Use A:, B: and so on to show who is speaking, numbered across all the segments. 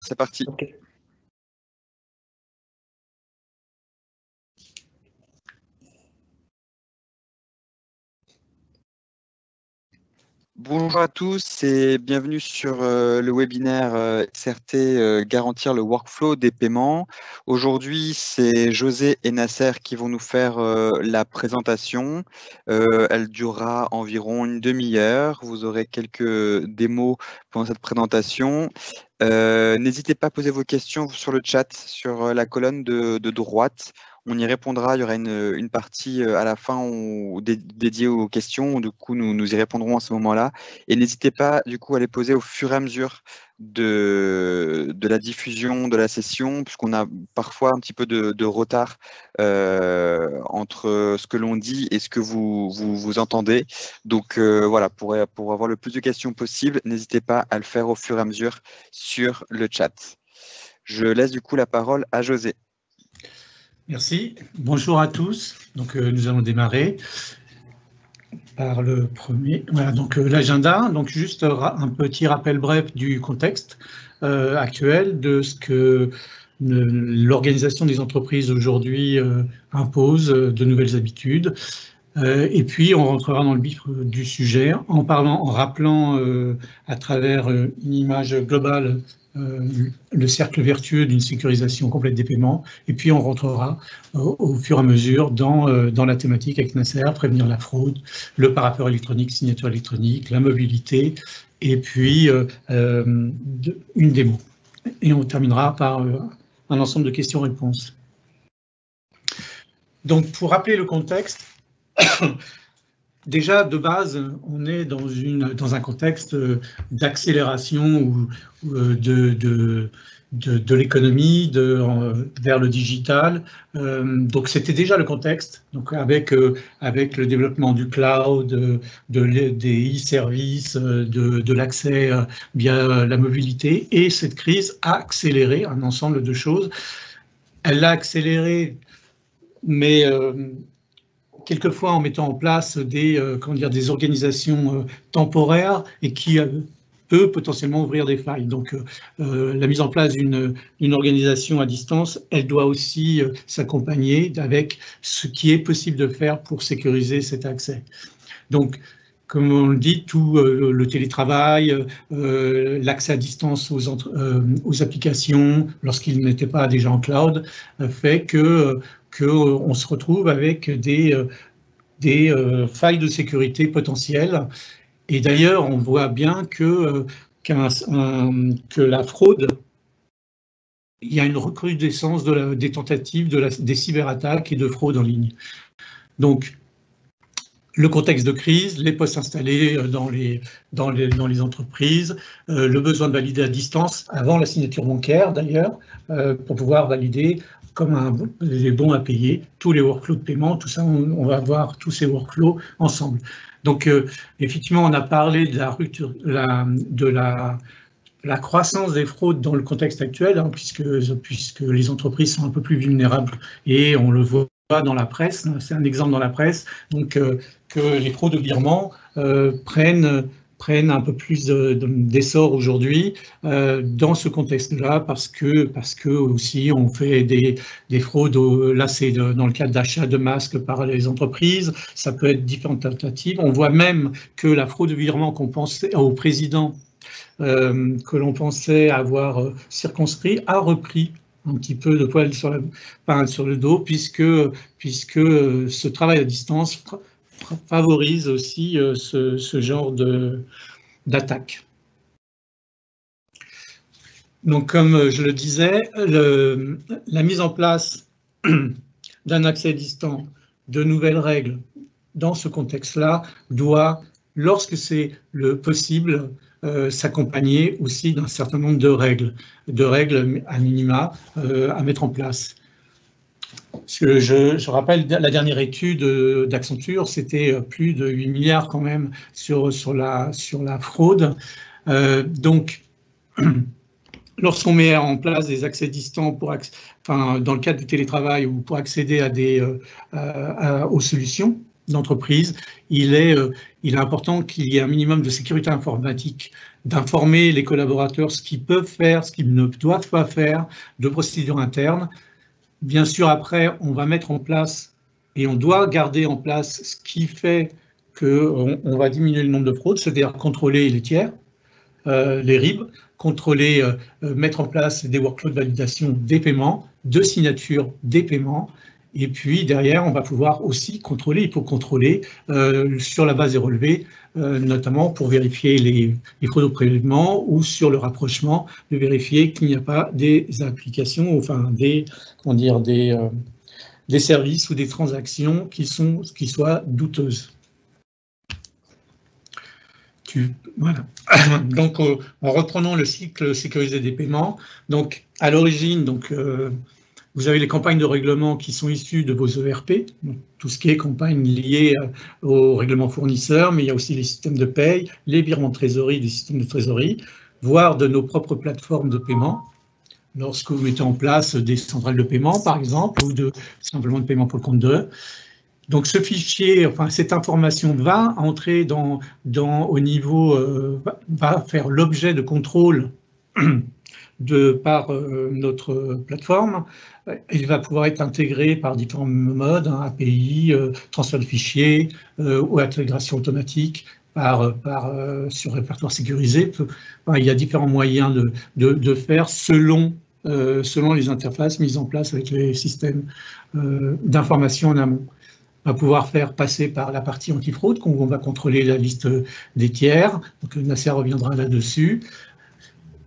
A: C'est parti.
B: Ok.
A: Bonjour à tous et bienvenue sur le webinaire SRT Garantir le workflow des paiements. Aujourd'hui, c'est José et Nasser qui vont nous faire la présentation. Elle durera environ une demi-heure. Vous aurez quelques démos pendant cette présentation. N'hésitez pas à poser vos questions sur le chat, sur la colonne de droite. On y répondra. Il y aura une partie à la fin dédiée aux questions. Du coup, nous y répondrons à ce moment-là. Et n'hésitez pas, du coup, à les poser au fur et à mesure de la diffusion de la session, puisqu'on a parfois un petit peu de retard entre ce que l'on dit et ce que vous entendez. Donc, voilà, pour avoir le plus de questions possible, n'hésitez pas à le faire au fur et à mesure sur le chat. Je laisse du coup la parole à José.
B: Merci. Bonjour à tous. Donc, nous allons démarrer par le premier. Voilà, donc l'agenda. Donc, juste un petit rappel bref du contexte actuel de ce que l'organisation des entreprises aujourd'hui impose, de nouvelles habitudes. Et puis, on rentrera dans le vif du sujet en rappelant à travers une image globale le cercle vertueux d'une sécurisation complète des paiements. Et puis, on rentrera au fur et à mesure dans la thématique avec Nasser, prévenir la fraude, le parapheur électronique, signature électronique, la mobilité, et puis une démo. Et on terminera par un ensemble de questions-réponses. Donc, pour rappeler le contexte, déjà, de base, on est dans un contexte d'accélération de l'économie vers le digital. Donc, c'était déjà le contexte. Donc, avec le développement du cloud, des e-services, de l'accès via la mobilité. Et cette crise a accéléré un ensemble de choses. Elle l'a accéléré, mais quelquefois en mettant en place des organisations temporaires et qui peut potentiellement ouvrir des failles. Donc, la mise en place d'une organisation à distance, elle doit aussi s'accompagner avec ce qui est possible de faire pour sécuriser cet accès. Donc, comme on le dit, tout le télétravail, l'accès à distance aux applications, lorsqu'ils n'étaient pas déjà en cloud, fait qu'on se retrouve avec des failles de sécurité potentielles. Et d'ailleurs, on voit bien que la fraude, il y a une recrudescence des tentatives des cyberattaques et de fraude en ligne. Donc, le contexte de crise, les postes installés dans les entreprises, le besoin de valider à distance, avant la signature bancaire d'ailleurs, pour pouvoir valider comme des bons à payer, tous les workflows de paiement, tout ça, on va voir tous ces workflows ensemble. Donc, effectivement, on a parlé de la croissance des fraudes dans le contexte actuel, hein, puisque les entreprises sont un peu plus vulnérables, et on le voit dans la presse, c'est un exemple dans la presse, donc que les fraudes de virement prennent un peu plus d'essor aujourd'hui dans ce contexte-là, parce que aussi on fait des fraudes, là c'est dans le cadre d'achat de masques par les entreprises, ça peut être différentes tentatives. On voit même que la fraude de virement qu'on pensait au président, que l'on pensait avoir circonscrit, a repris un petit peu de poil sur le dos, puisque ce travail à distance favorise aussi ce genre d'attaque. Donc, comme je le disais, la mise en place d'un accès distant, de nouvelles règles dans ce contexte-là doit, lorsque c'est le possible, s'accompagner aussi d'un certain nombre de règles à minima à mettre en place. Parce que je rappelle, la dernière étude d'Accenture, c'était plus de 8 milliards quand même sur la fraude. Donc, lorsqu'on met en place des accès distants dans le cadre du télétravail ou pour accéder aux solutions, d'entreprise, il est important qu'il y ait un minimum de sécurité informatique, d'informer les collaborateurs ce qu'ils peuvent faire, ce qu'ils ne doivent pas faire, de procédures internes. Bien sûr, après, on va mettre en place et on doit garder en place ce qui fait qu'on va diminuer le nombre de fraudes, c'est-à-dire contrôler les tiers, les RIB, contrôler, mettre en place des workflows de validation des paiements, de signature des paiements. Et puis derrière, on va pouvoir aussi contrôler, il faut contrôler sur la base des relevés, notamment pour vérifier les fraudes au prélèvement ou sur le rapprochement, de vérifier qu'il n'y a pas des applications, enfin des services ou des transactions qui soient douteuses. Voilà. Donc, en reprenant le cycle sécurisé des paiements, donc à l'origine, vous avez les campagnes de règlement qui sont issues de vos ERP, donc tout ce qui est campagne liée au règlement fournisseur, mais il y a aussi les systèmes de paye, les virements de trésorerie, des systèmes de trésorerie, voire de nos propres plateformes de paiement. Lorsque vous mettez en place des centrales de paiement, par exemple, ou simplement de paiement pour le compte d'eux. Donc ce fichier, enfin cette information va entrer au niveau, va faire l'objet de contrôle par notre plateforme. Il va pouvoir être intégré par différents modes, API, transfert de fichiers ou intégration automatique sur répertoire sécurisé. Il y a différents moyens de faire selon les interfaces mises en place avec les systèmes d'information en amont. On va pouvoir faire passer par la partie antifraude, qu'on va contrôler la liste des tiers, donc Nasser reviendra là-dessus.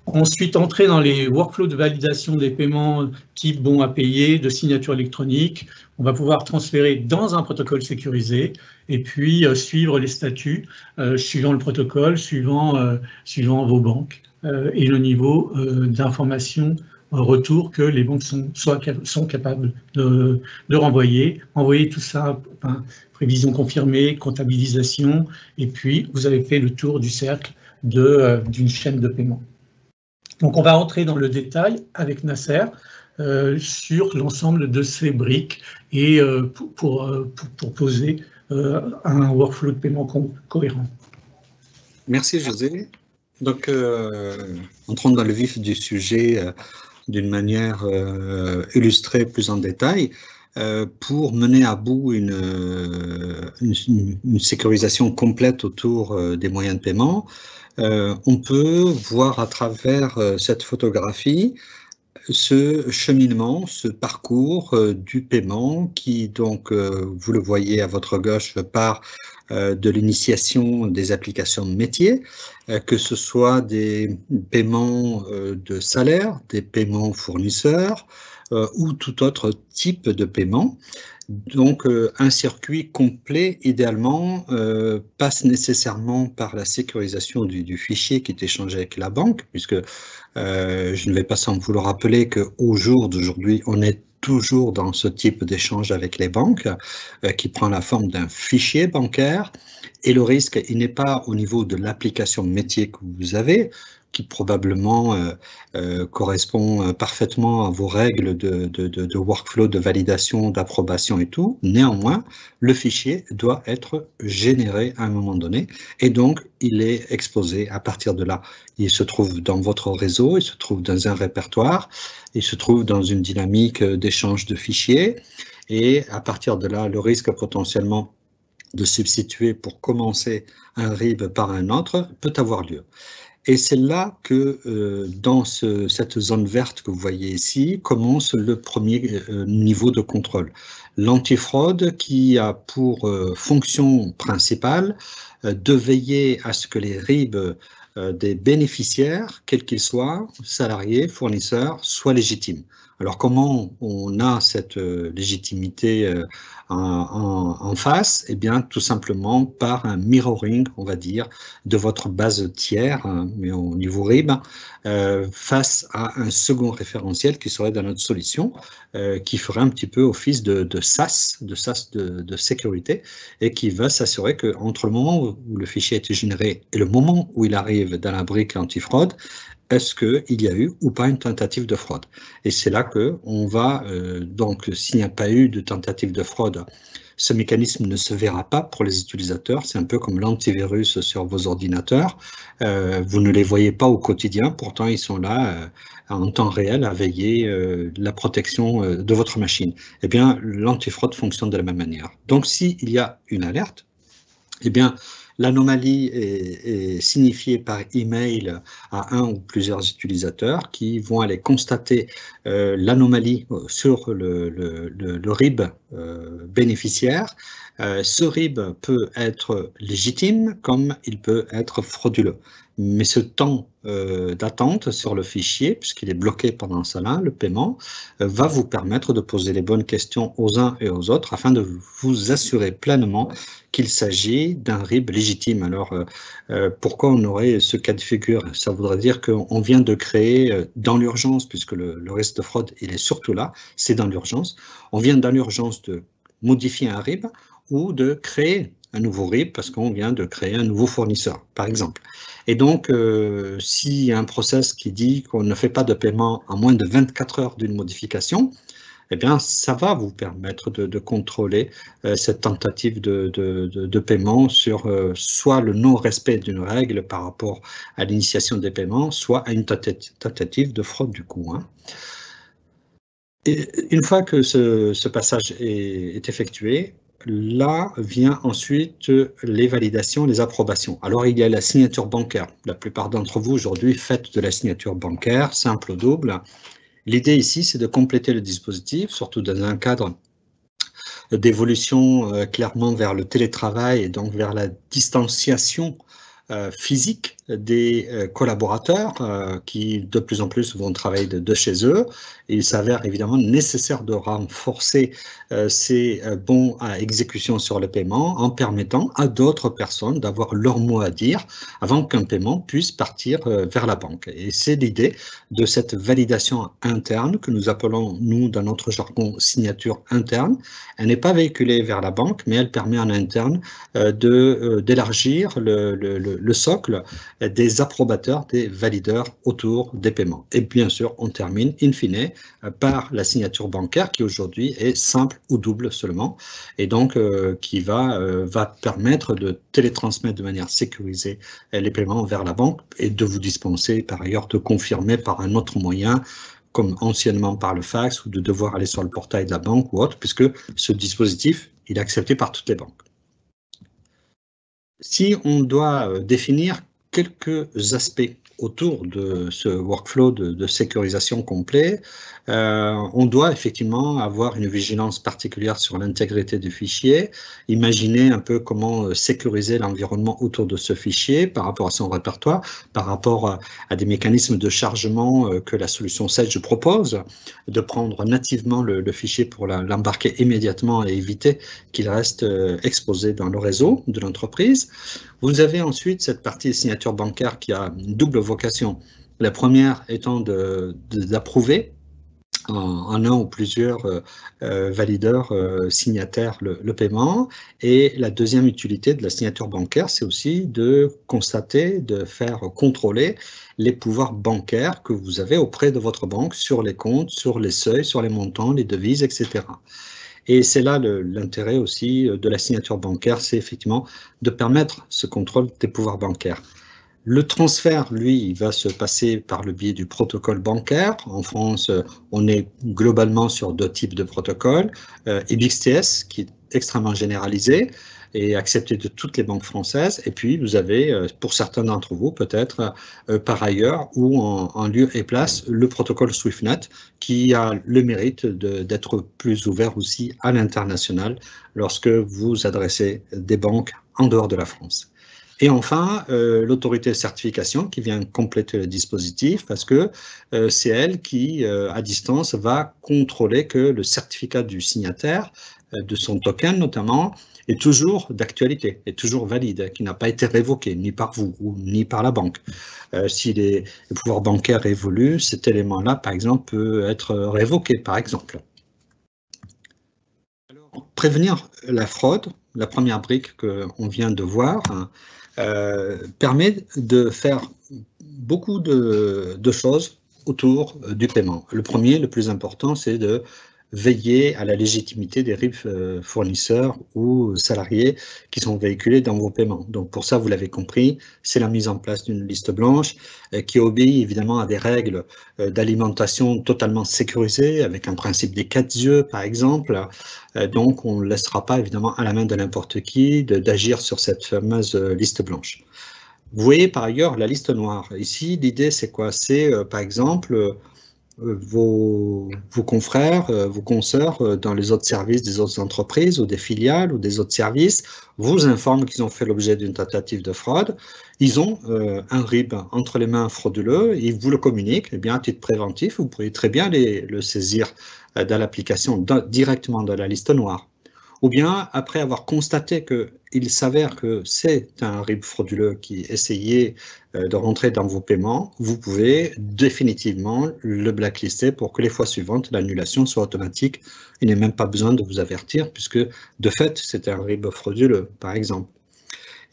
B: Ensuite, entrer dans les workflows de validation des paiements type bon à payer, de signature électronique. On va pouvoir transférer dans un protocole sécurisé et puis suivre les statuts suivant le protocole, suivant vos banques et le niveau d'information retour que les banques sont capables de renvoyer. Envoyer tout ça, prévision confirmée, comptabilisation, et puis vous avez fait le tour du cercle d'une chaîne de paiement. Donc on va entrer dans le détail avec Nasser sur l'ensemble de ces briques et pour poser un workflow de paiement cohérent.
C: Merci José. Donc entrons dans le vif du sujet d'une manière illustrée plus en détail. Pour mener à bout une sécurisation complète autour des moyens de paiement, on peut voir à travers cette photographie ce cheminement, ce parcours du paiement qui, donc, vous le voyez à votre gauche, part de l'initiation des applications de métier, que ce soit des paiements de salaire, des paiements fournisseurs ou tout autre type de paiement. Donc, un circuit complet, idéalement, passe nécessairement par la sécurisation du fichier qui est échangé avec la banque, puisque je ne vais pas sans vous le rappeler qu'au jour d'aujourd'hui, on est toujours dans ce type d'échange avec les banques qui prend la forme d'un fichier bancaire. Et le risque, il n'est pas au niveau de l'application métier que vous avez, qui probablement correspond parfaitement à vos règles de workflow, de validation, d'approbation et tout. Néanmoins, le fichier doit être généré à un moment donné et donc il est exposé à partir de là. Il se trouve dans votre réseau, il se trouve dans un répertoire, il se trouve dans une dynamique d'échange de fichiers et à partir de là, le risque potentiellement de substituer pour commencer un RIB par un autre peut avoir lieu. Et c'est là que, dans cette zone verte que vous voyez ici, commence le premier niveau de contrôle. L'antifraude qui a pour fonction principale de veiller à ce que les RIB des bénéficiaires, quels qu'ils soient, salariés, fournisseurs, soient légitimes. Alors comment on a cette légitimité en face? Eh bien, tout simplement par un mirroring, on va dire, de votre base tiers, mais au niveau RIB, face à un second référentiel qui serait dans notre solution, qui ferait un petit peu office de SAS, de sécurité, et qui va s'assurer qu'entre le moment où le fichier a été généré et le moment où il arrive dans la brique antifraude, est-ce qu'il y a eu ou pas une tentative de fraude? Et c'est là qu'on va, donc, s'il n'y a pas eu de tentative de fraude ce mécanisme ne se verra pas pour les utilisateurs. C'est un peu comme l'antivirus sur vos ordinateurs. Vous ne les voyez pas au quotidien, pourtant ils sont là en temps réel à veiller la protection de votre machine. Eh bien, l'antifraude fonctionne de la même manière. Donc, s'il y a une alerte, eh bien, l'anomalie est signifiée par email à un ou plusieurs utilisateurs qui vont aller constater l'anomalie sur le RIB bénéficiaire. Ce RIB peut être légitime comme il peut être frauduleux. Mais ce temps d'attente sur le fichier, puisqu'il est bloqué pendant cela, le paiement, va vous permettre de poser les bonnes questions aux uns et aux autres afin de vous assurer pleinement qu'il s'agit d'un RIB légitime. Alors, pourquoi on aurait ce cas de figure? Ça voudrait dire qu'on vient de créer dans l'urgence, puisque le risque de fraude, il est surtout là, c'est dans l'urgence. On vient dans l'urgence de modifier un RIB ou de créer un nouveau RIB parce qu'on vient de créer un nouveau fournisseur, par exemple. Et donc, s'il y a un process qui dit qu'on ne fait pas de paiement en moins de 24 heures d'une modification, eh bien, ça va vous permettre de contrôler cette tentative de paiement sur soit le non-respect d'une règle par rapport à l'initiation des paiements, soit à une tentative de fraude du coup. Et une fois que ce passage est effectué, là vient ensuite les validations, les approbations. Alors, il y a la signature bancaire. La plupart d'entre vous aujourd'hui faites de la signature bancaire, simple ou double. L'idée ici, c'est de compléter le dispositif, surtout dans un cadre d'évolution clairement vers le télétravail et donc vers la distanciation physique des collaborateurs qui de plus en plus vont travailler de chez eux. Et il s'avère évidemment nécessaire de renforcer ces bons à exécution sur le paiement en permettant à d'autres personnes d'avoir leur mot à dire avant qu'un paiement puisse partir vers la banque. Et c'est l'idée de cette validation interne que nous appelons, nous, dans notre jargon, signature interne. Elle n'est pas véhiculée vers la banque, mais elle permet en interne d'élargir le socle des approbateurs, des valideurs autour des paiements. Et bien sûr, on termine in fine par la signature bancaire qui aujourd'hui est simple ou double seulement et donc qui va permettre de télétransmettre de manière sécurisée les paiements vers la banque et de vous dispenser par ailleurs de confirmer par un autre moyen comme anciennement par le fax ou de devoir aller sur le portail de la banque ou autre puisque ce dispositif il est accepté par toutes les banques. Si on doit définir quelques aspects autour de ce workflow de sécurisation complet, on doit effectivement avoir une vigilance particulière sur l'intégrité du fichier, imaginer un peu comment sécuriser l'environnement autour de ce fichier par rapport à son répertoire, par rapport à des mécanismes de chargement que la solution Sage propose, de prendre nativement le fichier pour l'embarquer immédiatement et éviter qu'il reste exposé dans le réseau de l'entreprise. Vous avez ensuite cette partie signature bancaire qui a une double vocation. La première étant d'approuver en un ou plusieurs valideurs signataires le paiement. Et la deuxième utilité de la signature bancaire, c'est aussi de constater, de faire contrôler les pouvoirs bancaires que vous avez auprès de votre banque sur les comptes, sur les seuils, sur les montants, les devises, etc. Et c'est là l'intérêt aussi de la signature bancaire, c'est effectivement de permettre ce contrôle des pouvoirs bancaires. Le transfert, lui, il va se passer par le biais du protocole bancaire. En France, on est globalement sur deux types de protocoles. EBXTS, qui est extrêmement généralisé et accepté de toutes les banques françaises. Et puis, vous avez, pour certains d'entre vous, peut-être par ailleurs, ou en lieu et place, le protocole SwiftNet, qui a le mérite d'être plus ouvert aussi à l'international lorsque vous adressez des banques en dehors de la France. Et enfin, l'autorité de certification qui vient compléter le dispositif parce que c'est elle qui, à distance, va contrôler que le certificat du signataire, de son token notamment, est toujours d'actualité, est toujours valide, qui n'a pas été révoqué, ni par vous, ou ni par la banque. Si les pouvoirs bancaires évoluent, cet élément-là, par exemple, peut être révoqué, par exemple. Alors, prévenir la fraude, la première brique qu'on vient de voir, permet de faire beaucoup de choses autour du paiement. Le premier, le plus important, c'est de veiller à la légitimité des RIB fournisseurs ou salariés qui sont véhiculés dans vos paiements. Donc pour ça, vous l'avez compris, c'est la mise en place d'une liste blanche qui obéit évidemment à des règles d'alimentation totalement sécurisées, avec un principe des 4 yeux par exemple. Donc on ne laissera pas évidemment à la main de n'importe qui d'agir sur cette fameuse liste blanche. Vous voyez par ailleurs la liste noire. Ici, l'idée c'est quoi? C'est par exemple vos confrères, vos consoeurs dans les autres services des autres entreprises ou des filiales ou des autres services vous informent qu'ils ont fait l'objet d'une tentative de fraude. Ils ont un RIB entre les mains frauduleux, ils vous le communiquent, et bien à titre préventif, vous pourriez très bien le saisir dans l'application directement dans la liste noire. Ou bien, après avoir constaté qu'il s'avère que c'est un RIB frauduleux qui essayait de rentrer dans vos paiements, vous pouvez définitivement le blacklister pour que les fois suivantes, l'annulation soit automatique. Il n'est même pas besoin de vous avertir puisque, de fait, c'est un RIB frauduleux, par exemple.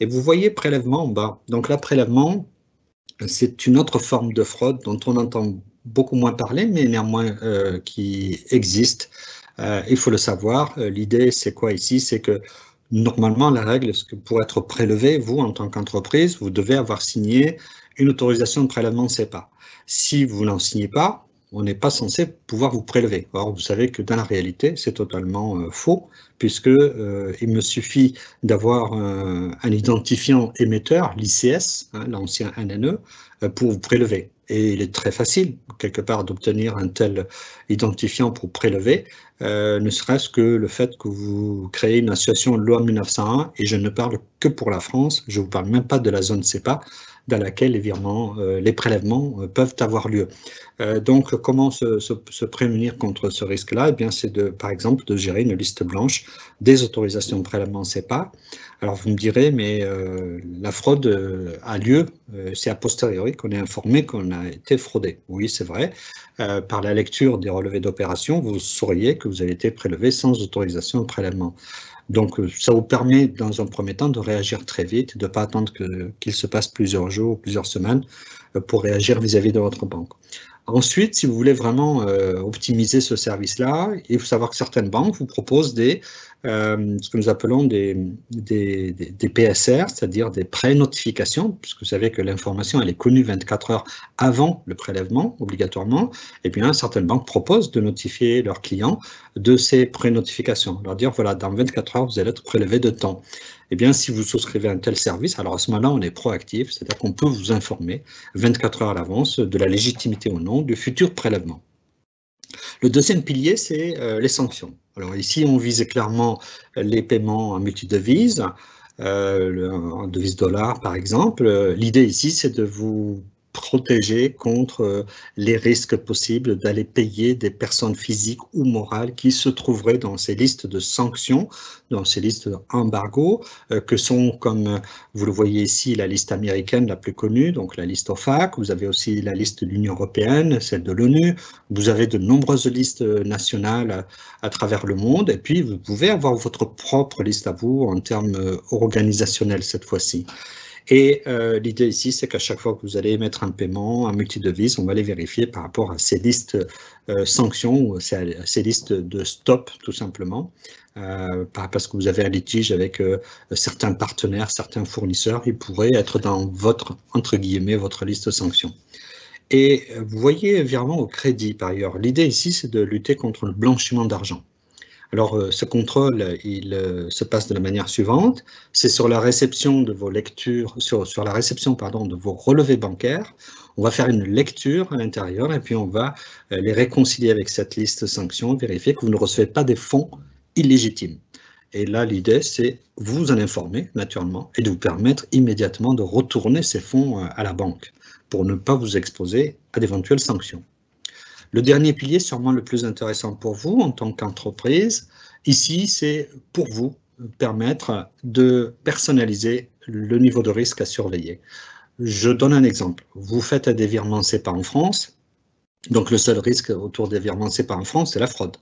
C: Et vous voyez prélèvement en bas. Donc là, prélèvement, c'est une autre forme de fraude dont on entend beaucoup moins parler, mais néanmoins qui existe. Il faut le savoir, l'idée c'est quoi ici? C'est que normalement la règle, c'est que pour être prélevé, vous en tant qu'entreprise, vous devez avoir signé une autorisation de prélèvement CEPA. Si vous n'en signez pas, on n'est pas censé pouvoir vous prélever. Or, vous savez que dans la réalité, c'est totalement faux, puisque il me suffit d'avoir un identifiant émetteur, l'ICS, hein, l'ancien NNE, pour vous prélever. Et il est très facile, quelque part, d'obtenir un tel identifiant pour prélever, ne serait-ce que le fait que vous créez une association loi 1901, et je ne parle que pour la France, je ne vous parle même pas de la zone CEPA, dans laquelle les virements, les prélèvements peuvent avoir lieu. Donc, comment se prémunir contre ce risque-là? Eh bien, c'est par exemple, de gérer une liste blanche des autorisations de prélèvement CEPA. Alors, vous me direz, mais la fraude a lieu, c'est a posteriori qu'on est informé qu'on a été fraudé. Oui, c'est vrai. Par la lecture des relevés d'opération, vous sauriez que vous avez été prélevé sans autorisation de prélèvement. Donc, ça vous permet, dans un premier temps, de réagir très vite, de ne pas attendre qu'il se passe plusieurs jours, plusieurs semaines pour réagir vis-à-vis de votre banque. Ensuite, si vous voulez vraiment optimiser ce service-là, il faut savoir que certaines banques vous proposent ce que nous appelons des PSR, c'est-à-dire des pré-notifications, puisque vous savez que l'information elle est connue 24 heures avant le prélèvement, obligatoirement. Et bien, certaines banques proposent de notifier leurs clients de ces pré-notifications, leur dire, voilà, dans 24 heures, vous allez être prélevé de temps. Eh bien, si vous souscrivez un tel service, alors à ce moment-là, on est proactif, c'est-à-dire qu'on peut vous informer 24 heures à l'avance de la légitimité ou non du futur prélèvement. Le deuxième pilier, c'est les sanctions. Alors ici, on vise clairement les paiements en multidevises, en devise dollar par exemple. L'idée ici, c'est de vous protéger contre les risques possibles d'aller payer des personnes physiques ou morales qui se trouveraient dans ces listes de sanctions, dans ces listes d'embargo, que sont, comme vous le voyez ici, la liste américaine la plus connue, donc la liste OFAC. Vous avez aussi la liste de l'Union européenne, celle de l'ONU. Vous avez de nombreuses listes nationales à travers le monde. Et puis, vous pouvez avoir votre propre liste à vous en termes organisationnels cette fois-ci. Et l'idée ici, c'est qu'à chaque fois que vous allez émettre un paiement, un multidevise, on va les vérifier par rapport à ces listes sanctions ou ces listes de stop, tout simplement. Parce que vous avez un litige avec certains partenaires, certains fournisseurs, ils pourraient être dans votre, entre guillemets, votre liste sanctions. Et vous voyez virement au crédit, par ailleurs. L'idée ici, c'est de lutter contre le blanchiment d'argent. Alors, ce contrôle, il se passe de la manière suivante. C'est sur la réception de vos lectures, sur la réception, pardon, de vos relevés bancaires. On va faire une lecture à l'intérieur et puis on va les réconcilier avec cette liste sanctions, vérifier que vous ne recevez pas des fonds illégitimes. Et là, l'idée, c'est vous en informer, naturellement, et de vous permettre immédiatement de retourner ces fonds à la banque pour ne pas vous exposer à d'éventuelles sanctions. Le dernier pilier, sûrement le plus intéressant pour vous en tant qu'entreprise, ici, c'est pour vous permettre de personnaliser le niveau de risque à surveiller. Je donne un exemple. Vous faites des virements CEPA en France, donc le seul risque autour des virements CEPA en France, c'est la fraude.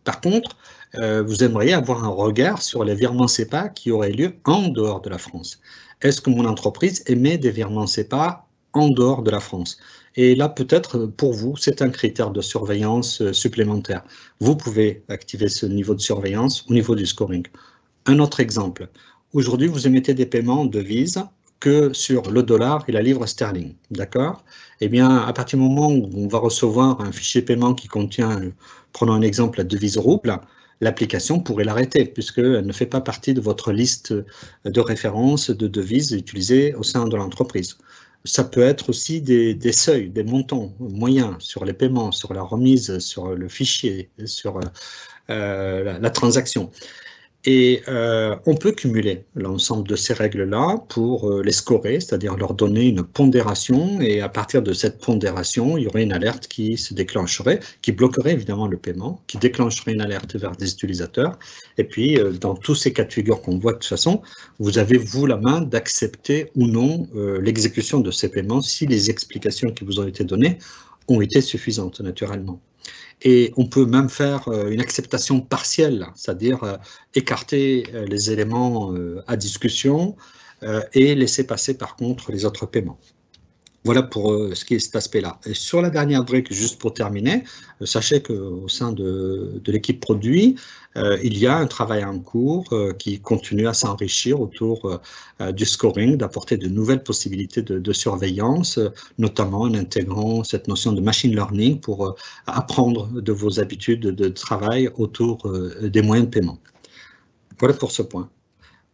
C: Par contre, vous aimeriez avoir un regard sur les virements CEPA qui auraient lieu en dehors de la France. Est-ce que mon entreprise émet des virements CEPA en dehors de la France. Et là, peut-être, pour vous, c'est un critère de surveillance supplémentaire. Vous pouvez activer ce niveau de surveillance au niveau du scoring. Un autre exemple. Aujourd'hui, vous émettez des paiements en devises que sur le dollar et la livre sterling, d'accord? Eh bien, à partir du moment où on va recevoir un fichier paiement qui contient, prenons un exemple, la devise rouble, l'application pourrait l'arrêter puisqu'elle ne fait pas partie de votre liste de référence de devises utilisées au sein de l'entreprise. Ça peut être aussi des seuils, des montants moyens sur les paiements, sur la remise, sur le fichier, sur la transaction. Et on peut cumuler l'ensemble de ces règles-là pour les scorer, c'est-à-dire leur donner une pondération, et à partir de cette pondération, il y aurait une alerte qui se déclencherait, qui bloquerait évidemment le paiement, qui déclencherait une alerte vers des utilisateurs. Et puis, dans tous ces cas de figure qu'on voit de toute façon, vous avez, vous, la main d'accepter ou non l'exécution de ces paiements si les explications qui vous ont été données ont été suffisantes, naturellement. Et on peut même faire une acceptation partielle, c'est-à-dire écarter les éléments à discussion et laisser passer par contre les autres paiements. Voilà pour ce qui est cet aspect-là. Et sur la dernière brique, juste pour terminer, sachez qu'au sein de l'équipe produit, il y a un travail en cours qui continue à s'enrichir autour du scoring, d'apporter de nouvelles possibilités de surveillance, notamment en intégrant cette notion de machine learning pour apprendre de vos habitudes de travail autour des moyens de paiement. Voilà pour ce point.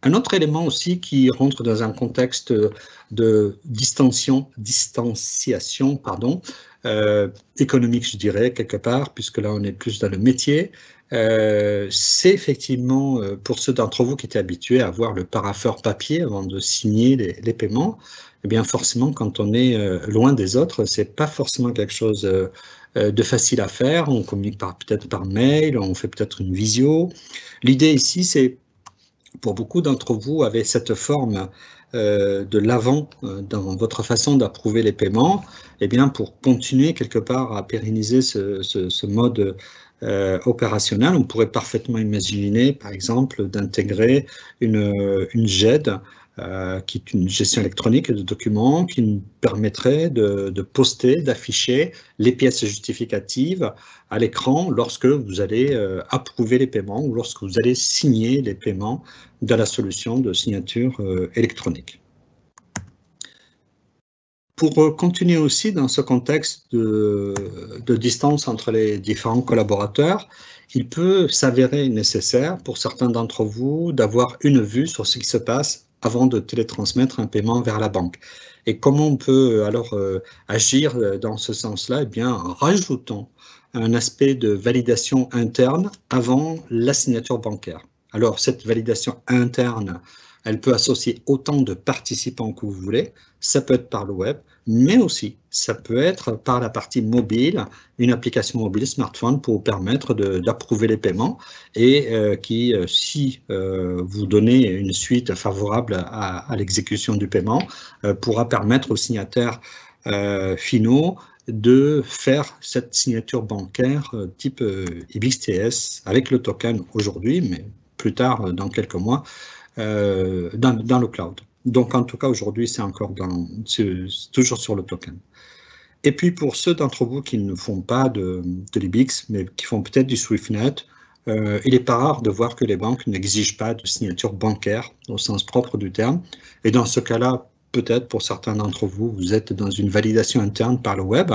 C: Un autre élément aussi qui rentre dans un contexte de distanciation économique, je dirais, quelque part, puisque là on est plus dans le métier, c'est effectivement pour ceux d'entre vous qui étaient habitués à voir le parapheur papier avant de signer les paiements, eh bien forcément quand on est loin des autres, c'est pas forcément quelque chose de facile à faire. On communique peut-être par mail, on fait peut-être une visio. L'idée ici, c'est pour beaucoup d'entre vous, avec cette forme de l'avant dans votre façon d'approuver les paiements, eh bien, pour continuer quelque part à pérenniser ce mode opérationnel, on pourrait parfaitement imaginer, par exemple, d'intégrer une GED, qui est une gestion électronique de documents, qui nous permettrait de poster, d'afficher les pièces justificatives à l'écran lorsque vous allez approuver les paiements ou lorsque vous allez signer les paiements de la solution de signature électronique. Pour continuer aussi dans ce contexte de distance entre les différents collaborateurs, il peut s'avérer nécessaire pour certains d'entre vous d'avoir une vue sur ce qui se passe avant de télétransmettre un paiement vers la banque. Et comment on peut alors agir dans ce sens-là? Eh bien, en rajoutant un aspect de validation interne avant la signature bancaire. Alors, cette validation interne, elle peut associer autant de participants que vous voulez. Ça peut être par le web, mais aussi ça peut être par la partie mobile, une application mobile smartphone pour vous permettre d'approuver les paiements et qui, si vous donnez une suite favorable à l'exécution du paiement, pourra permettre aux signataires finaux de faire cette signature bancaire type IBXTS avec le token aujourd'hui, mais plus tard, dans quelques mois, dans le cloud. Donc, en tout cas, aujourd'hui, c'est encore toujours sur le token. Et puis, pour ceux d'entre vous qui ne font pas de l'IBX, mais qui font peut-être du SwiftNet, il n'est pas rare de voir que les banques n'exigent pas de signature bancaire au sens propre du terme. Et dans ce cas-là, peut-être pour certains d'entre vous, vous êtes dans une validation interne par le web,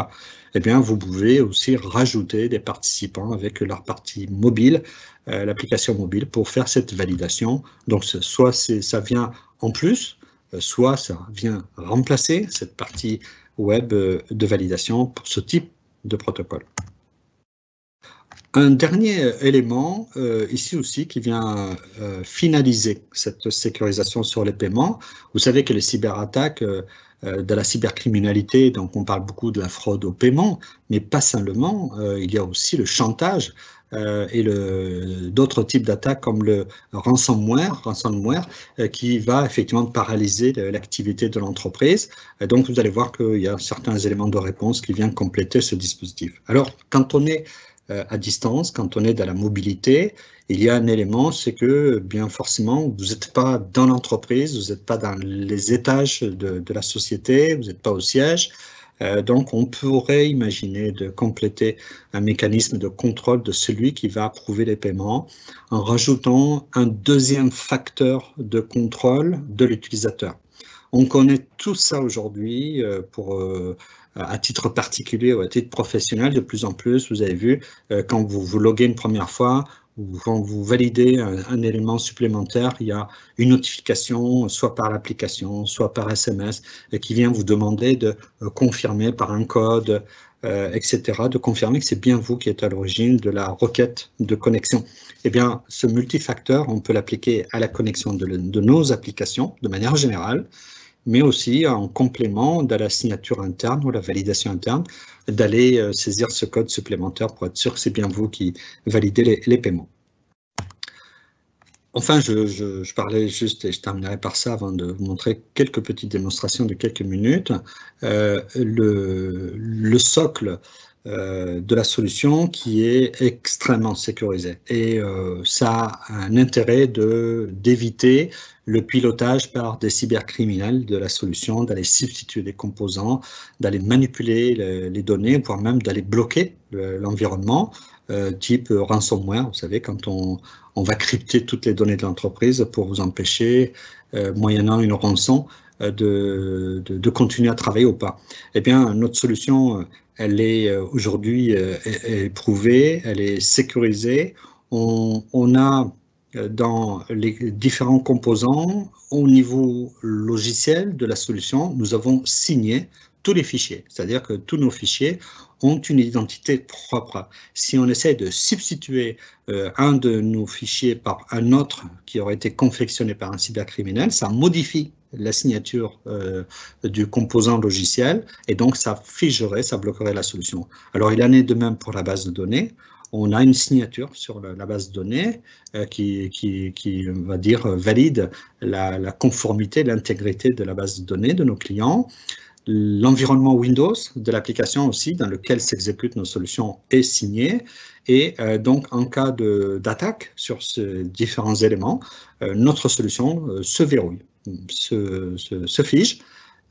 C: eh bien, vous pouvez aussi rajouter des participants avec leur partie mobile, l'application mobile, pour faire cette validation. Donc, soit ça vient en plus, soit ça vient remplacer cette partie web de validation pour ce type de protocole. Un dernier élément ici aussi qui vient finaliser cette sécurisation sur les paiements. Vous savez que les cyberattaques, de la cybercriminalité, donc on parle beaucoup de la fraude au paiement, mais pas seulement, il y a aussi le chantage et d'autres types d'attaques comme le ransomware qui va effectivement paralyser l'activité de l'entreprise. Donc vous allez voir qu'il y a certains éléments de réponse qui viennent compléter ce dispositif. Alors quand on est à distance, quand on est dans la mobilité, il y a un élément, c'est que bien forcément, vous n'êtes pas dans l'entreprise, vous n'êtes pas dans les étages de la société, vous n'êtes pas au siège. Donc, on pourrait imaginer de compléter un mécanisme de contrôle de celui qui va approuver les paiements en rajoutant un deuxième facteur de contrôle de l'utilisateur. On connaît tout ça aujourd'hui à titre particulier ou à titre professionnel. De plus en plus, vous avez vu, quand vous vous loguez une première fois, ou quand vous validez un élément supplémentaire, il y a une notification, soit par l'application, soit par SMS, qui vient vous demander de confirmer par un code, etc., de confirmer que c'est bien vous qui êtes à l'origine de la requête de connexion. Eh bien, ce multifacteur, on peut l'appliquer à la connexion de nos applications de manière générale, mais aussi en complément de la signature interne ou la validation interne, d'aller saisir ce code supplémentaire pour être sûr que c'est bien vous qui validez les paiements. Enfin, je parlais juste, et je terminerai par ça avant de vous montrer quelques petites démonstrations de quelques minutes, le socle de la solution qui est extrêmement sécurisé. Et ça a un intérêt d'éviter le pilotage par des cybercriminels de la solution, d'aller substituer des composants, d'aller manipuler les données, voire même d'aller bloquer l'environnement, type ransomware, vous savez, quand on va crypter toutes les données de l'entreprise pour vous empêcher, moyennant une rançon, de continuer à travailler ou pas. Eh bien, notre solution, elle est aujourd'hui éprouvée, elle est sécurisée. On a dans les différents composants, au niveau logiciel de la solution, nous avons signé tous les fichiers. C'est-à-dire que tous nos fichiers ont une identité propre. Si on essaie de substituer un de nos fichiers par un autre qui aurait été confectionné par un cybercriminel, ça modifie la signature du composant logiciel et donc ça figerait, ça bloquerait la solution. Alors il en est de même pour la base de données. On a une signature sur la base de données qui va dire, valide la conformité, l'intégrité de la base de données de nos clients. L'environnement Windows de l'application aussi, dans lequel s'exécutent nos solutions, est signé. Et donc, en cas d'attaque sur ces différents éléments, notre solution se verrouille, se fige.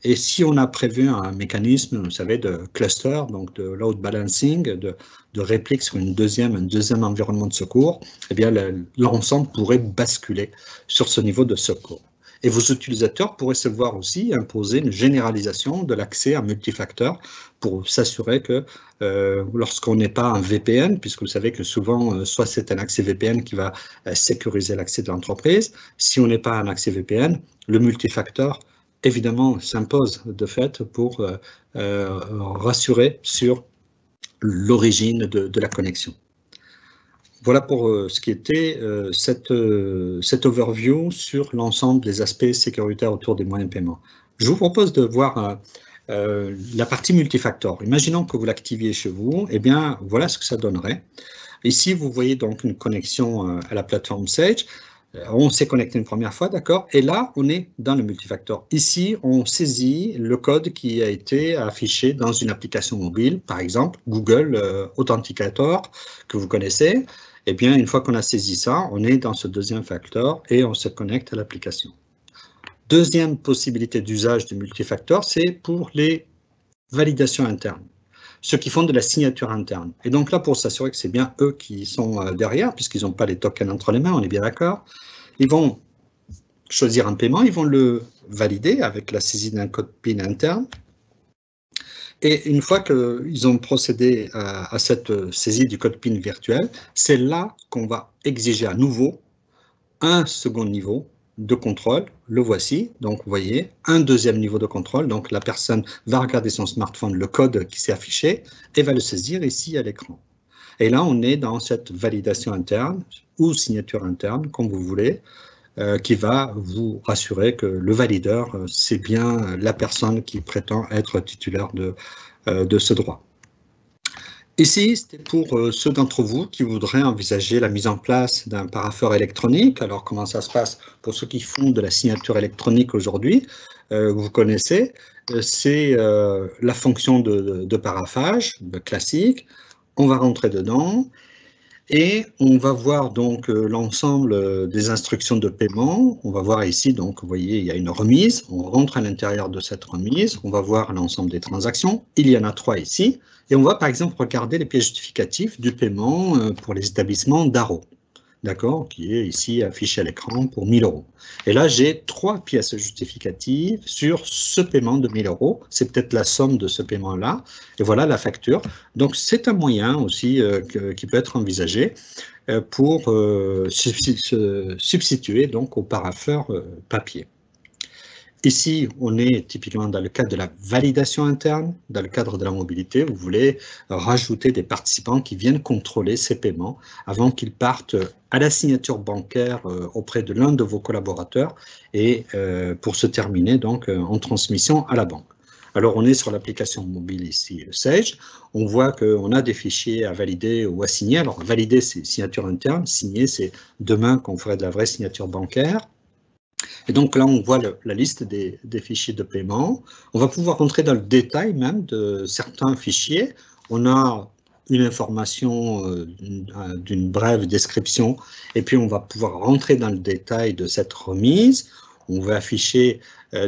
C: Et si on a prévu un mécanisme, vous savez, de cluster, donc de load balancing, de réplique sur un deuxième environnement de secours, eh bien, l'ensemble pourrait basculer sur ce niveau de secours. Et vos utilisateurs pourraient se voir aussi imposer une généralisation de l'accès à multifacteur pour s'assurer que lorsqu'on n'est pas un VPN, puisque vous savez que souvent, soit c'est un accès VPN qui va sécuriser l'accès de l'entreprise, si on n'est pas un accès VPN, le multifacteur évidemment s'impose de fait pour rassurer sur l'origine de la connexion. Voilà pour ce qui était cette overview sur l'ensemble des aspects sécuritaires autour des moyens de paiement. Je vous propose de voir la partie multifactor. Imaginons que vous l'activiez chez vous, eh bien voilà ce que ça donnerait. Ici, vous voyez donc une connexion à la plateforme Sage. On s'est connecté une première fois, d'accord, et là, on est dans le multifactor. Ici, on saisit le code qui a été affiché dans une application mobile, par exemple, Google Authenticator, que vous connaissez. Eh bien, une fois qu'on a saisi ça, on est dans ce deuxième facteur et on se connecte à l'application. Deuxième possibilité d'usage du multifactor, c'est pour les validations internes, ceux qui font de la signature interne. Et donc là, pour s'assurer que c'est bien eux qui sont derrière, puisqu'ils n'ont pas les tokens entre les mains, on est bien d'accord, ils vont choisir un paiement, ils vont le valider avec la saisie d'un code PIN interne. Et une fois qu'ils ont procédé à cette saisie du code PIN virtuel, c'est là qu'on va exiger à nouveau un second niveau de contrôle, le voici, donc vous voyez, un deuxième niveau de contrôle, donc la personne va regarder son smartphone, le code qui s'est affiché, et va le saisir ici à l'écran. Et là, on est dans cette validation interne, ou signature interne, comme vous voulez, qui va vous rassurer que le valideur, c'est bien la personne qui prétend être titulaire de ce droit. Ici, c'était pour ceux d'entre vous qui voudraient envisager la mise en place d'un parapheur électronique. Alors, comment ça se passe pour ceux qui font de la signature électronique aujourd'hui? Vous connaissez, c'est la fonction de paraphage classique. On va rentrer dedans et on va voir donc l'ensemble des instructions de paiement. On va voir ici, donc vous voyez, il y a une remise. On rentre à l'intérieur de cette remise. On va voir l'ensemble des transactions. Il y en a 3 ici. Et on va par exemple regarder les pièces justificatives du paiement pour les établissements d'Aro. D'accord, qui est ici affiché à l'écran pour 1 000 €. Et là, j'ai 3 pièces justificatives sur ce paiement de 1 000 €. C'est peut-être la somme de ce paiement-là. Et voilà la facture. Donc, c'est un moyen aussi qui peut être envisagé pour substituer donc au parapheur papier. Ici, on est typiquement dans le cadre de la validation interne. Dans le cadre de la mobilité, vous voulez rajouter des participants qui viennent contrôler ces paiements avant qu'ils partent à la signature bancaire auprès de l'un de vos collaborateurs et pour se terminer donc en transmission à la banque. Alors, on est sur l'application mobile ici, Sage. On voit qu'on a des fichiers à valider ou à signer. Alors, valider, c'est signature interne. Signer, c'est demain qu'on ferait de la vraie signature bancaire. Et donc là, on voit la liste des fichiers de paiement. On va pouvoir rentrer dans le détail même de certains fichiers. On a une information d'une brève description et puis on va pouvoir rentrer dans le détail de cette remise. On va afficher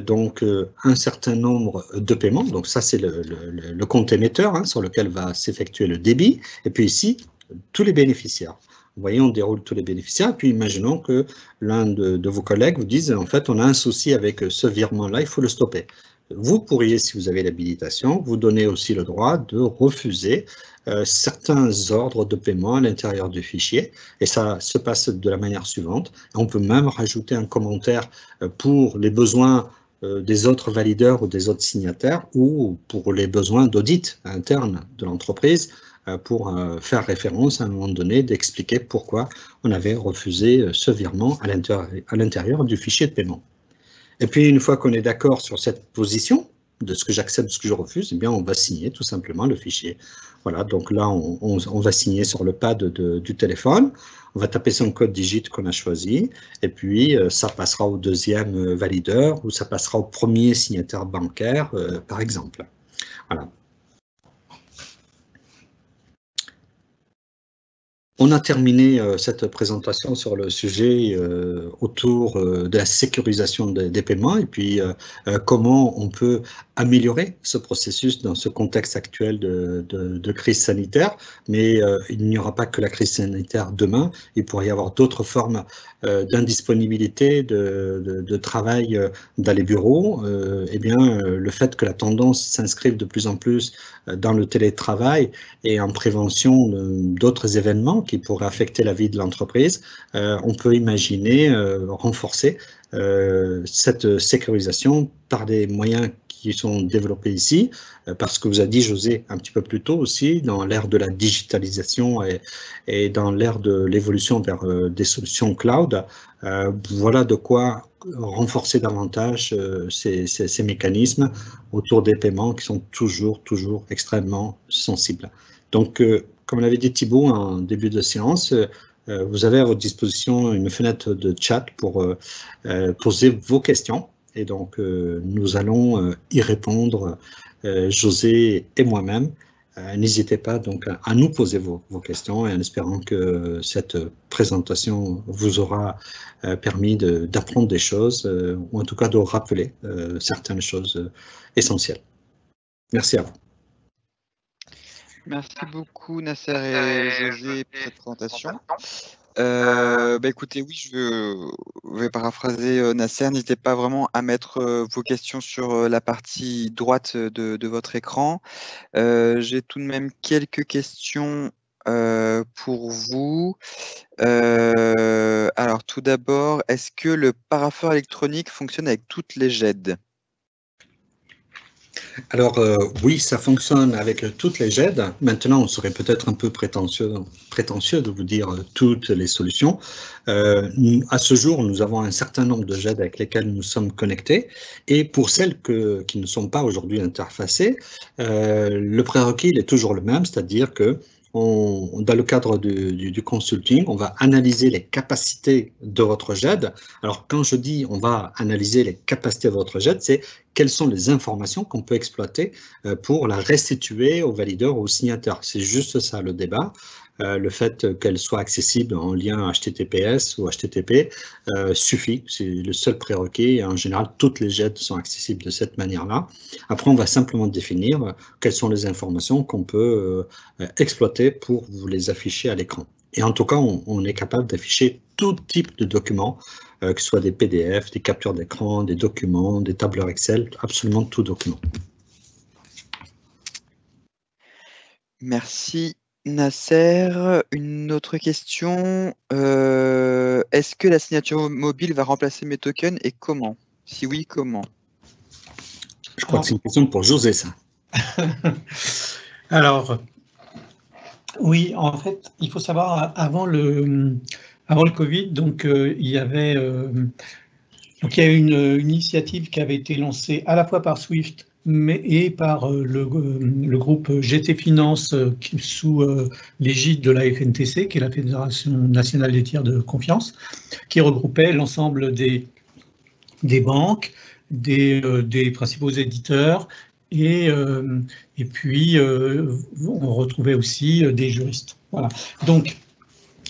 C: donc un certain nombre de paiements. Donc ça, c'est le compte émetteur hein, sur lequel va s'effectuer le débit. Et puis ici, tous les bénéficiaires. Vous voyez, on déroule tous les bénéficiaires, puis imaginons que l'un de vos collègues vous dise, en fait, on a un souci avec ce virement-là, il faut le stopper. Vous pourriez, si vous avez l'habilitation, vous donner aussi le droit de refuser certains ordres de paiement à l'intérieur du fichier, et ça se passe de la manière suivante. On peut même rajouter un commentaire pour les besoins des autres valideurs ou des autres signataires, ou pour les besoins d'audit interne de l'entreprise, pour faire référence à un moment donné, d'expliquer pourquoi on avait refusé ce virement à l'intérieur du fichier de paiement. Et puis, une fois qu'on est d'accord sur cette position, de ce que j'accepte, de ce que je refuse, eh bien, on va signer tout simplement le fichier. Voilà, donc là, on va signer sur le pad du téléphone, on va taper son code digit qu'on a choisi, et puis ça passera au deuxième valideur, ou ça passera au premier signataire bancaire, par exemple. Voilà. On a terminé cette présentation sur le sujet autour de la sécurisation des paiements et puis comment on peut améliorer ce processus dans ce contexte actuel de crise sanitaire. Mais il n'y aura pas que la crise sanitaire demain, il pourrait y avoir d'autres formes d'indisponibilité, de travail dans les bureaux. Eh bien, le fait que la tendance s'inscrive de plus en plus dans le télétravail et en prévention d'autres événements qui pourraient affecter la vie de l'entreprise, on peut imaginer renforcer cette sécurisation par des moyens qui sont développés ici, parce que vous a dit José un petit peu plus tôt aussi, dans l'ère de la digitalisation et dans l'ère de l'évolution vers des solutions cloud, voilà de quoi renforcer davantage ces mécanismes autour des paiements qui sont toujours extrêmement sensibles. Donc, comme l'avait dit Thibaut en début de séance, vous avez à votre disposition une fenêtre de chat pour poser vos questions. Et donc, nous allons y répondre, José et moi-même. N'hésitez pas donc à nous poser vos questions et en espérant que cette présentation vous aura permis d'apprendre des choses ou en tout cas de rappeler certaines choses essentielles. Merci à vous.
A: Merci beaucoup Nasser et José pour cette présentation. Écoutez, oui, je vais paraphraser Nasser. N'hésitez pas vraiment à mettre vos questions sur la partie droite de votre écran. J'ai tout de même quelques questions pour vous. Alors, tout d'abord, est-ce que le parapheur électronique fonctionne avec toutes les GED ?
C: Alors oui, ça fonctionne avec toutes les GED. Maintenant, on serait peut-être un peu prétentieux de vous dire toutes les solutions. À ce jour, nous avons un certain nombre de GED avec lesquels nous sommes connectés. Et pour celles qui ne sont pas aujourd'hui interfacées, le prérequis est toujours le même, c'est-à-dire que dans le cadre du consulting, on va analyser les capacités de votre GED. Alors, quand je dis on va analyser les capacités de votre GED, c'est quelles sont les informations qu'on peut exploiter pour la restituer au valideur ou au signataire. C'est juste ça le débat. Le fait qu'elle soit accessible en lien HTTPS ou HTTP suffit, c'est le seul prérequis. Et en général, toutes les JET sont accessibles de cette manière-là. Après, on va simplement définir quelles sont les informations qu'on peut exploiter pour vous les afficher à l'écran. Et en tout cas, on est capable d'afficher tout type de documents, que ce soit des PDF, des captures d'écran, des documents, des tableurs Excel, absolument tout document.
A: Merci. Nasser, une autre question. Est-ce que la signature mobile va remplacer mes tokens et comment? Si oui, comment?
C: Je crois que c'est une question pour José, ça.
B: Alors, oui, en fait, il faut savoir, avant le Covid, donc, il y avait donc, il y a une initiative qui avait été lancée à la fois par Swift et par le groupe GT Finance sous l'égide de la FNTC, qui est la Fédération nationale des tiers de confiance, qui regroupait l'ensemble des banques, des principaux éditeurs, et puis on retrouvait aussi des juristes. Voilà. Donc,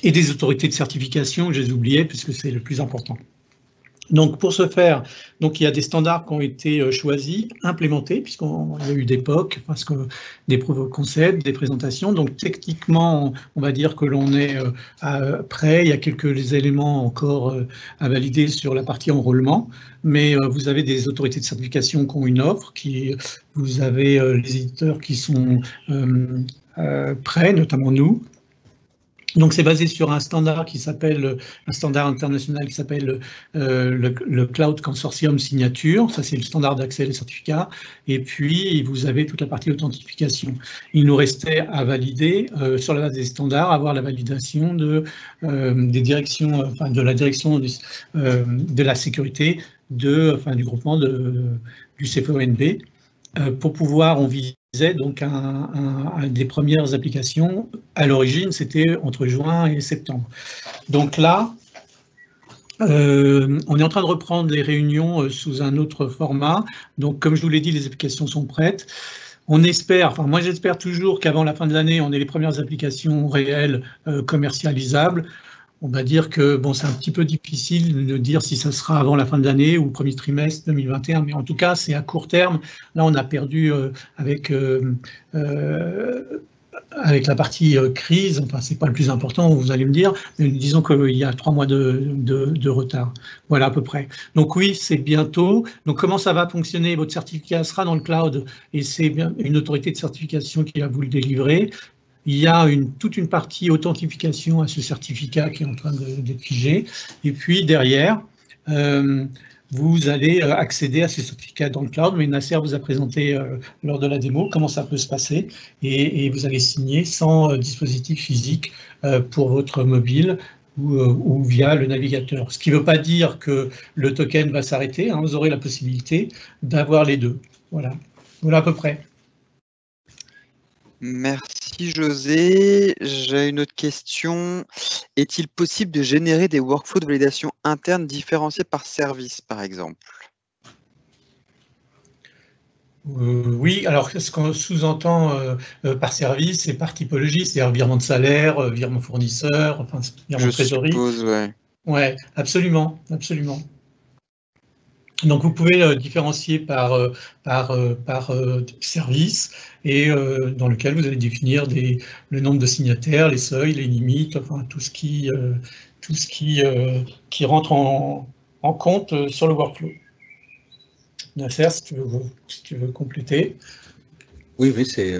B: et des autorités de certification, je les oubliais, puisque c'est le plus important. Donc, pour ce faire, donc, il y a des standards qui ont été choisis, implémentés, puisqu'il y a eu des POC, parce que des proof of concept, des présentations. Donc, techniquement, on va dire que l'on est prêt. Il y a quelques éléments encore à valider sur la partie enrôlement, mais vous avez des autorités de certification qui ont une offre, vous avez les éditeurs qui sont prêts, notamment nous. Donc, c'est basé sur un standard un standard international qui s'appelle le Cloud Consortium Signature. Ça, c'est le standard d'accès aux certificats. Et puis, vous avez toute la partie authentification. Il nous restait à valider, sur la base des standards, avoir la validation des directions, enfin, de la direction de la sécurité du groupement du CFONB. Pour pouvoir, on visait donc des premières applications. À l'origine, c'était entre juin et septembre. Donc là, on est en train de reprendre les réunions sous un autre format. Donc, comme je vous l'ai dit, les applications sont prêtes. On espère, enfin moi j'espère toujours qu'avant la fin de l'année, on ait les premières applications réelles commercialisables. On va dire que bon, c'est un petit peu difficile de dire si ça sera avant la fin de l'année ou le premier trimestre 2021, mais en tout cas, c'est à court terme. Là, on a perdu avec la partie crise, enfin, c'est pas le plus important, vous allez me dire, mais disons qu'il y a 3 mois de retard. Voilà, à peu près. Donc oui, c'est bientôt. Donc comment ça va fonctionner? Votre certificat sera dans le cloud et c'est une autorité de certification qui va vous le délivrer. Il y a toute une partie authentification à ce certificat qui est en train d'être figé. Et puis derrière, vous allez accéder à ces certificats dans le cloud. Mais Nasser vous a présenté lors de la démo comment ça peut se passer. Et vous allez signer sans dispositif physique pour votre mobile ou via le navigateur. Ce qui ne veut pas dire que le token va s'arrêter. Hein, vous aurez la possibilité d'avoir les deux. Voilà. Voilà à peu près.
A: Merci José. J'ai une autre question. Est-il possible de générer des workflows de validation interne différenciés par service, par exemple?
B: Oui, alors ce qu'on sous-entend par service, c'est par typologie, c'est-à-dire virement de salaire, virement fournisseur, enfin virement de trésorerie.
A: Je suppose, ouais.
B: Ouais, absolument, absolument. Donc, vous pouvez différencier par service et dans lequel vous allez définir le nombre de signataires, les seuils, les limites, enfin tout ce qui rentre en compte sur le workflow. Nasser, si tu veux compléter.
C: Oui, tu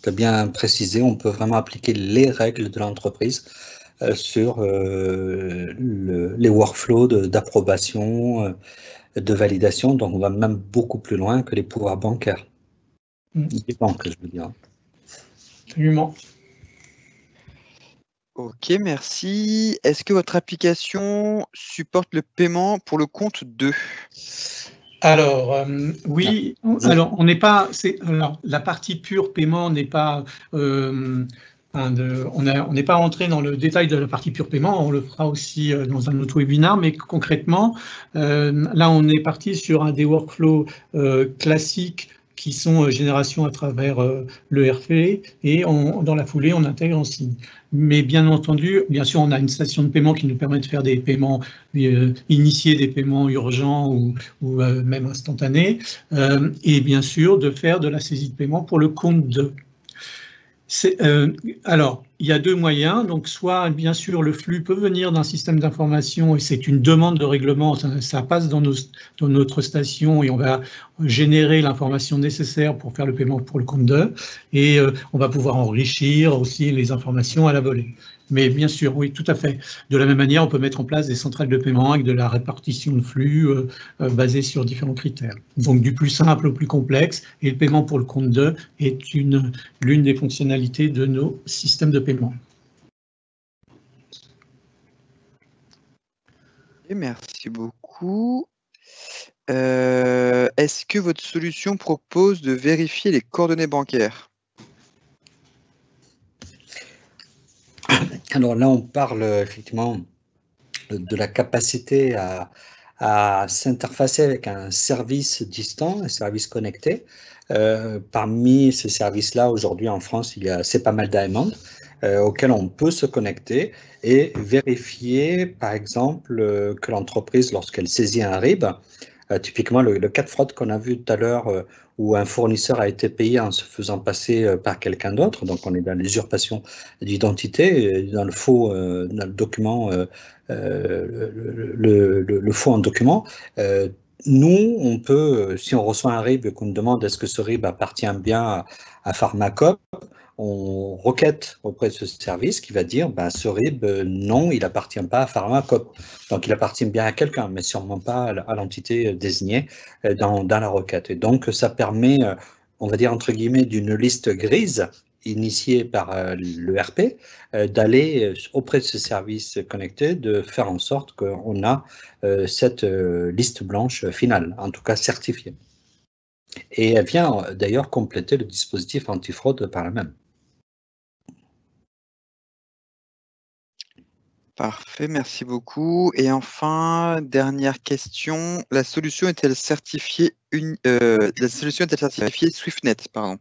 C: as bien précisé, on peut vraiment appliquer les règles de l'entreprise sur les workflows d'approbation, de validation, donc on va même beaucoup plus loin que les pouvoirs bancaires. Les banques, je veux dire.
B: Absolument.
A: Ok, merci. Est-ce que votre application supporte le paiement pour le compte 2?
B: Alors, oui, alors on n'est pas, alors la partie pure paiement n'est pas on n'est pas rentré dans le détail de la partie pure paiement, on le fera aussi dans un autre webinaire, mais concrètement, là on est parti sur un des workflows classiques qui sont génération à travers le RP, et dans la foulée on intègre en signe. Mais bien entendu, bien sûr, on a une station de paiement qui nous permet de faire des paiements initiés, des paiements urgents ou même instantanés, et bien sûr de faire de la saisie de paiement pour le compte de. Alors, il y a deux moyens. Donc, soit, bien sûr, le flux peut venir d'un système d'information et c'est une demande de règlement. Ça passe dans notre station et on va générer l'information nécessaire pour faire le paiement pour le compte de. Et on va pouvoir enrichir aussi les informations à la volée. Mais bien sûr, oui, tout à fait. De la même manière, on peut mettre en place des centrales de paiement avec de la répartition de flux basée sur différents critères. Donc, du plus simple au plus complexe. Et le paiement pour le compte de est l'une des fonctionnalités de nos systèmes de paiement.
A: Et merci beaucoup. Est-ce que votre solution propose de vérifier les coordonnées bancaires?
C: Alors là, on parle effectivement de la capacité à s'interfacer avec un service distant, un service connecté. Parmi ces services-là, aujourd'hui en France, c'est pas mal d'AMM auxquels on peut se connecter et vérifier, par exemple, que l'entreprise, lorsqu'elle saisit un RIB, typiquement le cas de fraude qu'on a vu tout à l'heure, où un fournisseur a été payé en se faisant passer par quelqu'un d'autre, donc on est dans l'usurpation d'identité, dans le faux, dans le document, le faux en document. Nous, on peut, si on reçoit un RIB et qu'on nous demande est-ce que ce RIB appartient bien à Pharmacop, on requête auprès de ce service qui va dire ce RIB, non, il n'appartient pas à Pharmacop. Donc, il appartient bien à quelqu'un, mais sûrement pas à l'entité désignée dans la requête. Et donc, ça permet, on va dire, entre guillemets, d'une liste grise initiée par le RP, d'aller auprès de ce service connecté, de faire en sorte qu'on a cette liste blanche finale, en tout cas certifiée. Et elle vient d'ailleurs compléter le dispositif antifraude par la même.
A: Parfait, merci beaucoup. Et enfin, dernière question, la solution est-elle certifiée SwiftNet, pardon?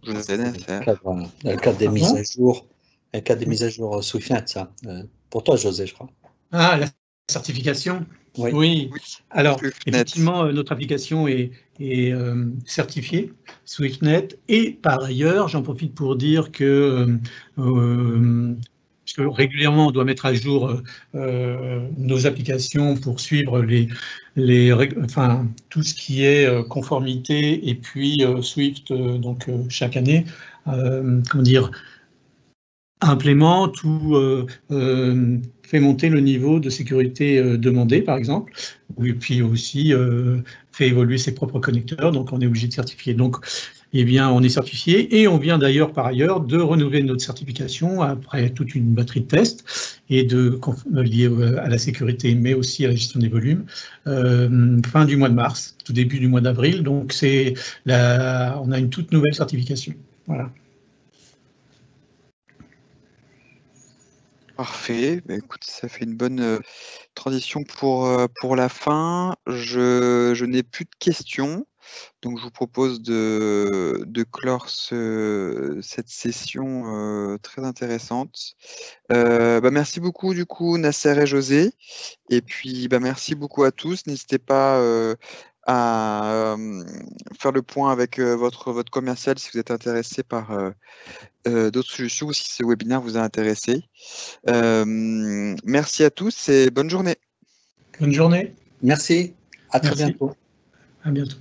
C: Dans le cadre des mises à jour, SwiftNet, ça. Pour toi, José, je crois.
B: Ah, la certification. Oui. Alors, effectivement, notre application est certifiée SwiftNet, et par ailleurs, j'en profite pour dire que régulièrement, on doit mettre à jour nos applications pour suivre tout ce qui est conformité, et puis Swift, donc chaque année, implémente ou fait monter le niveau de sécurité demandé, par exemple, et puis aussi fait évoluer ses propres connecteurs, donc on est obligé de certifier. Donc, eh bien, on est certifié, et on vient d'ailleurs, par ailleurs, de renouveler notre certification après toute une batterie de tests et liés à la sécurité, mais aussi à la gestion des volumes, fin du mois de mars, tout début du mois d'avril. Donc, on a une toute nouvelle certification. Voilà.
A: Parfait. Bah, écoute, ça fait une bonne transition pour la fin. Je n'ai plus de questions, donc je vous propose de clore cette session très intéressante. Merci beaucoup du coup Nasser et José, et puis merci beaucoup à tous. N'hésitez pas à faire le point avec votre commercial si vous êtes intéressé par d'autres solutions, ou si ce webinaire vous a intéressé. Merci à tous et bonne journée.
B: Bonne journée.
C: Merci. À très bientôt.
B: À bientôt.